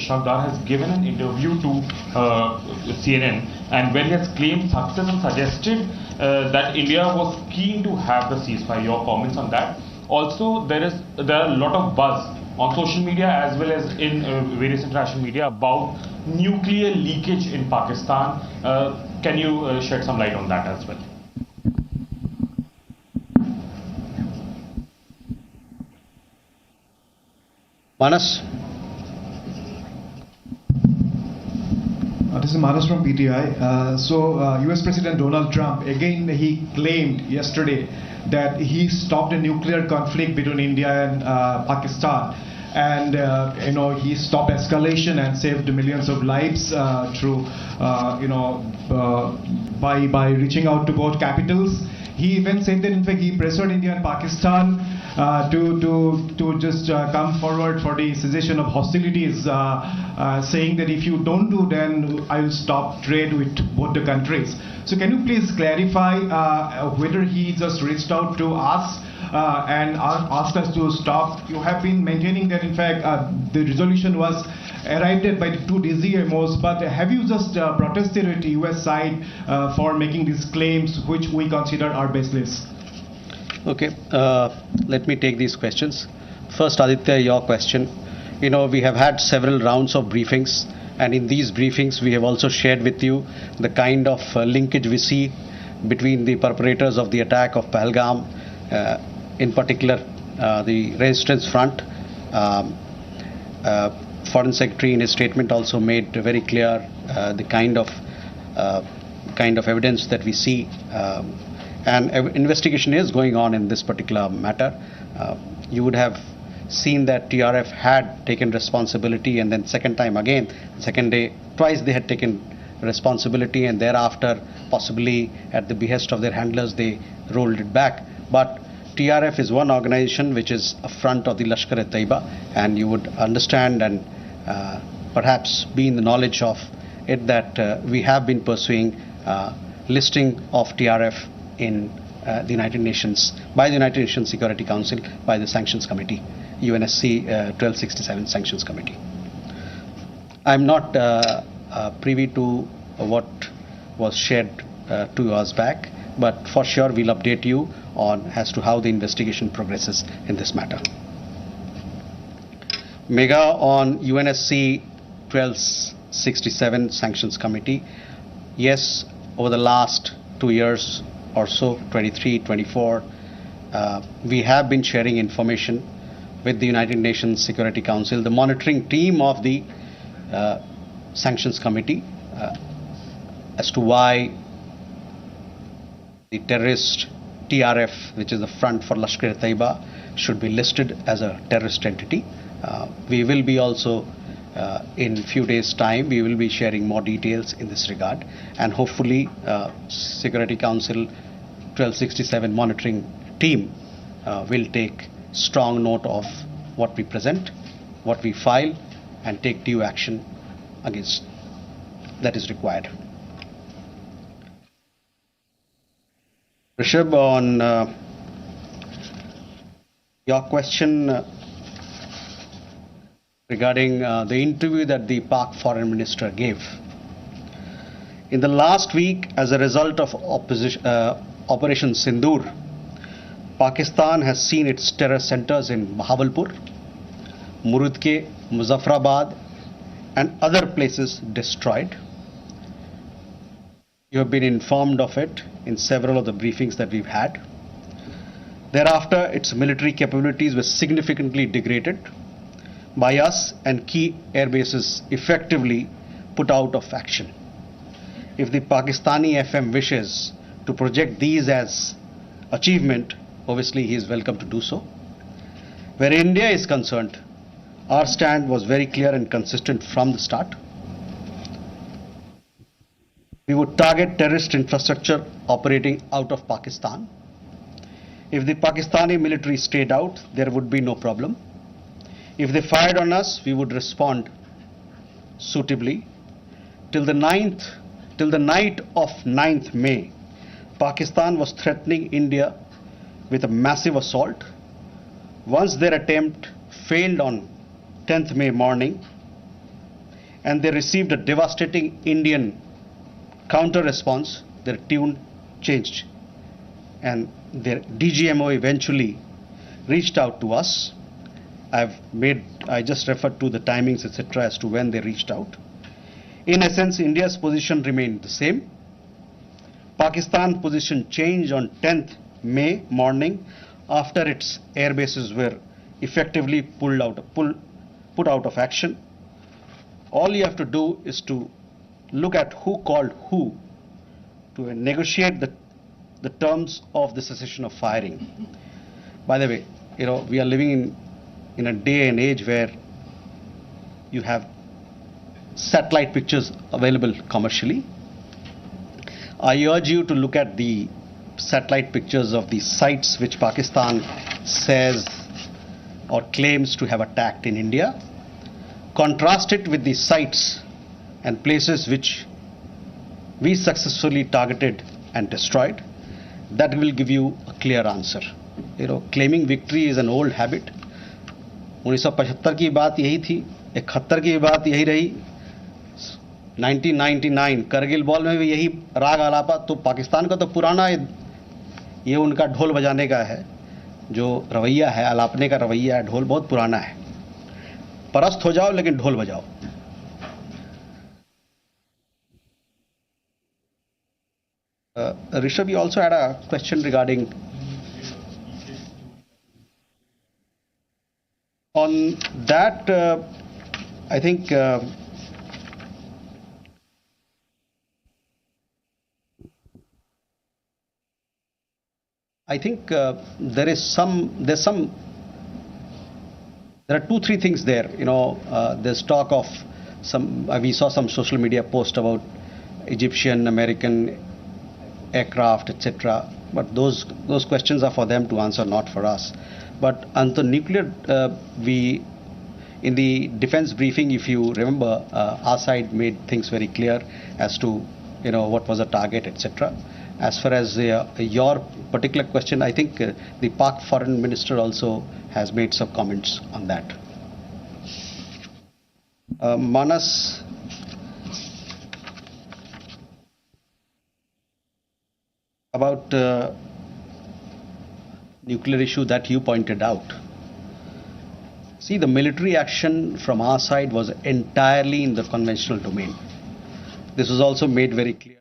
Ishaq Dar has given an interview to CNN, and where he has claimed success and suggested that India was keen to have the ceasefire. Your comments on that? Also, there are a lot of buzz on social media as well as in various international media about nuclear leakage in Pakistan. Can you shed some light on that as well? Manas? This is Manas from PTI. US President Donald Trump, again, he claimed yesterday that he stopped a nuclear conflict between India and Pakistan. And he stopped escalation and saved millions of lives through by reaching out to both capitals. He even said that in fact he pressured India and Pakistan to just come forward for the cessation of hostilities, saying that if you don't do, then I will stop trade with both the countries. So can you please clarify whether he just reached out to us and asked us to stop? You have been maintaining that in fact the resolution was arrived at by the two DCMOs, but have you just protested at the US side for making these claims which we consider are baseless? Okay, let me take these questions. First, Aditya, your question. We have had several rounds of briefings, and in these briefings we have also shared with you the kind of linkage we see between the perpetrators of the attack of Pahalgam, in particular the Resistance Front. Foreign Secretary in his statement also made very clear the kind of evidence that we see, and investigation is going on in this particular matter. You would have seen that TRF had taken responsibility, and then second day, twice they had taken responsibility, and thereafter, possibly at the behest of their handlers, they rolled it back. But TRF is one organization which is a front of the Lashkar-e-Taiba, and you would understand and perhaps be in the knowledge of it that we have been pursuing listing of TRF in the United Nations, by the United Nations Security Council, by the Sanctions Committee, UNSC 1267 Sanctions Committee. I'm not privy to what was shared 2 hours back, but for sure we'll update you on as to how the investigation progresses in this matter. Mega on UNSC 1267 Sanctions Committee. Yes, over the last 2 years or so, 23, 24, we have been sharing information with the United Nations Security Council, the monitoring team of the Sanctions Committee, as to why the terrorist TRF, which is the Front for Lashkar-e-Taiba, should be listed as a terrorist entity. We will be also, in few days' time, we will be sharing more details in this regard, and hopefully Security Council 1267 monitoring team will take strong note of what we present, what we file, and take due action against that is required. Rishabh, on your question regarding the interview that the PAK foreign minister gave. In the last week, as a result of Operation Sindoor, Pakistan has seen its terror centers in Bahawalpur, Murudke, Muzaffarabad, and other places destroyed. You have been informed of it in several of the briefings that we've had. Thereafter, its military capabilities were significantly degraded by us, and key air bases effectively put out of action. If the Pakistani FM wishes to project these as achievement, obviously he is welcome to do so. Where India is concerned, our stand was very clear and consistent from the start. We would target terrorist infrastructure operating out of Pakistan. If the Pakistani military stayed out, there would be no problem. If they fired on us, we would respond suitably. Till the night of 9th May, Pakistan was threatening India with a massive assault. Once their attempt failed on 10th May morning, and they received a devastating Indian counter response. Their tune changed, and their DGMO eventually reached out to us. I just referred to the timings, etc., as to when they reached out. In essence, India's position remained the same. Pakistan's position changed on 10th May morning after its air bases were effectively put out of action. All you have to do is to look at who called who to negotiate the terms of the cessation of firing. By the way, we are living in a day and age where you have satellite pictures available commercially. I urge you to look at the satellite pictures of the sites which Pakistan says or claims to have attacked in India. Contrast it with the sites and places which we successfully targeted and destroyed. That will give you a clear answer. Claiming victory is an old habit. 1975 की बात यही थी, 71 की बात यही रही, 1999 Kargil ball में भी यही राग आलापा. तो पाकिस्तान का तो पुराना ये उनका ढोल बजाने का है, जो रवैया है, आलापने का रवैया है, ढोल बहुत पुराना है. परस्त हो जाओ लेकिन ढोल बजाओ. Rishabh, you also had a question regarding on that. I think there are 2-3 things there. There's talk of we saw some social media post about Egyptian, American aircraft, etc. But those questions are for them to answer, not for us. But on the nuclear, in the defense briefing, if you remember, our side made things very clear as to what was the target, etc. As far as your particular question, I think the PAK foreign minister also has made some comments on that. Manas, about nuclear issue that you pointed out. See, the military action from our side was entirely in the conventional domain. This was also made very clear.